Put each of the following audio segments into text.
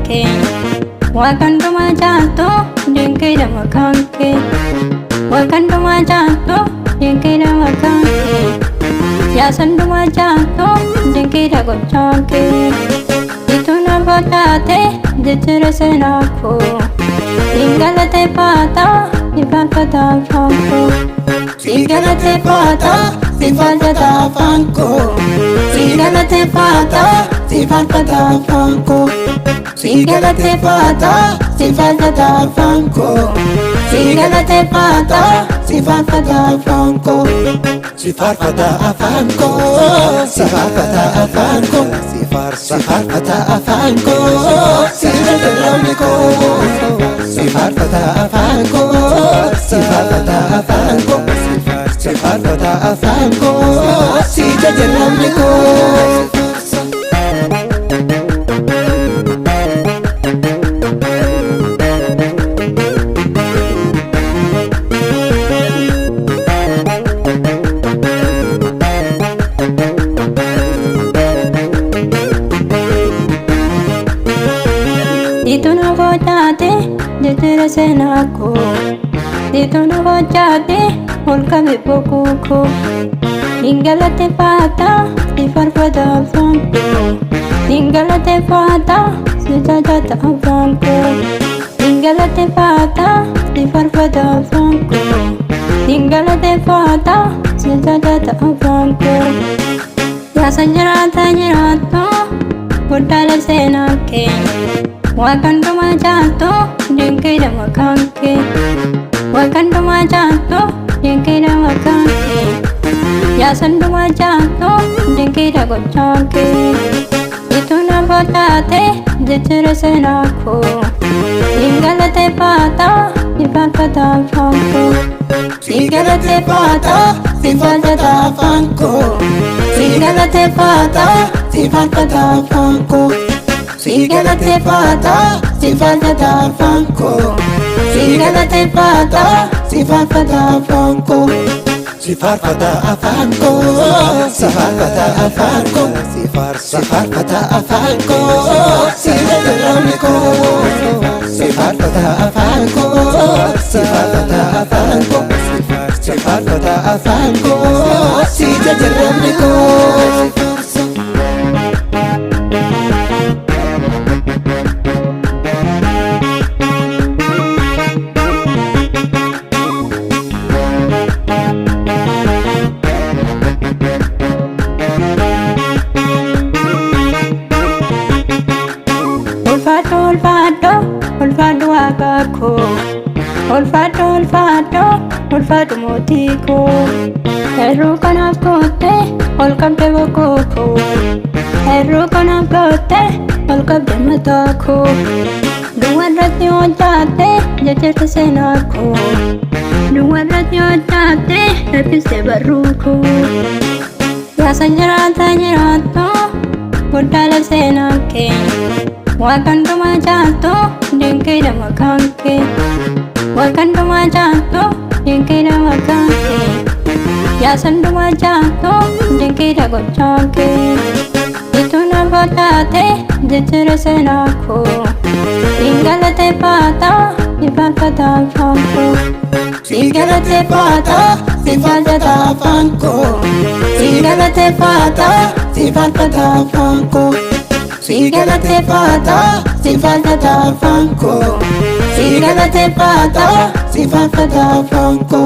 seenake wakanduma jaaltu dinqidha makaanke wakanduma jaaltu dinqidha makaanke yaasanduma jaaltu dinqidha gochaanke ituna botaate jechira seenaako ingalate paata ifalfata afaanko ingalate paata ifalfata afaanko ingalate paata ifalfata afaanko ingalate paata ifalfata afaanko ingalate paata ifalfata afaanko Sifarfata afanko, sifarfata afanko, sifarfata afanko, sifarfata sifarfata afanko, sifarfata afanko, sifarfata afanko, sijajaramiko. Dituna botaate jechira seenaako dituna botaate olkabe bokuuko ingalate paata sifarfata afaanko ingalate paata sijajata afaanko ingalate paata sifarfata afaanko ingalate paata sijajata afaanko yaasa jiraata jiraattu guddaale seenaake wakanduma jaaltu dinqidha makaanke wakanduma jaaltu dinqidha makaanke yaasanduma jaaltu dinqidha gochaanke ituna botaate jechira seenaako ingalate paata ifalfata afaanko ingalate paata ifalfata afaanko ingalate paata ifalfata afaanko ingalate paata ifalfata afaanko ingalate paata ifalfata afaanko Sifarfata afanko, sifarfata afanko, sifarfata afanko, sijajaramiko. Sifarfata afanko, sifarfata afanko, sifarfata afanko, sijajaramiko. Ulfaadhu waaqaako ulfaadhu mootiiko herruu kanaaf goote ol qabde bokooko herruu kanaaf goote ol qabde mataako duwwarratti hojjaatte jechirte seenaako duwwarratti hojjaatte raffiste barruuko yaasa jiraata jiraattu guddaale seenaake wakanduma jaaltu dinqidha makaanke wakanduma jaaltu dinqidha makaanke yaasanduma jaaltu dinqidha gochaanke ituna botaate jechira seenaako ingalate paata ifalfata afaanko ingalate paata ifalfata afaanko ingalate paata ifalfata afaanko ingalate paata ifalfata afaanko ingalate paata ifalfata afaanko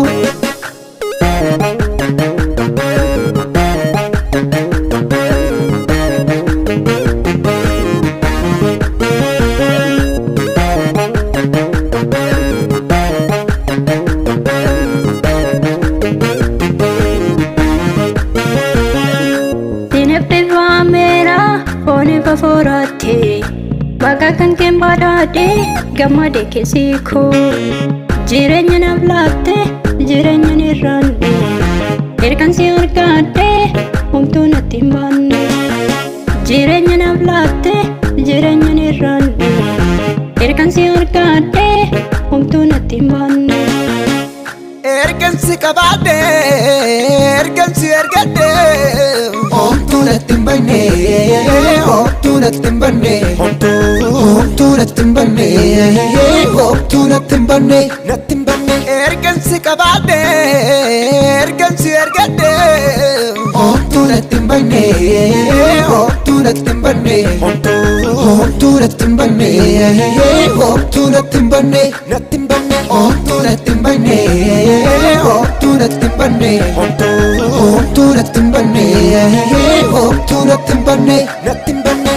Foraate baga kan kembadaade gamade kesiko jireenya naaf laatte jireenya nirraanne ergan si argaadde homtuu natti hin baanne jireenya naaf laatte jireenya nirraanne ergan si argaadde homtuu natti hin baanne ergansi qabaadhe ergansi ergadhe homtuu natti hin banne homtuu natti hin banne homtuu natti hin banne homtuu natti hin banne natti hin banne ergansi qabaadhe ergansi ergadhe homtuu natti hin banne homtuu natti hin banne homtuu natti hin banne homtuu natti hin banne natti hin banne homtuu natti hin banne homtuu natti hin banne homtuu natti hin banne homtuu natti hin banne natti hin banne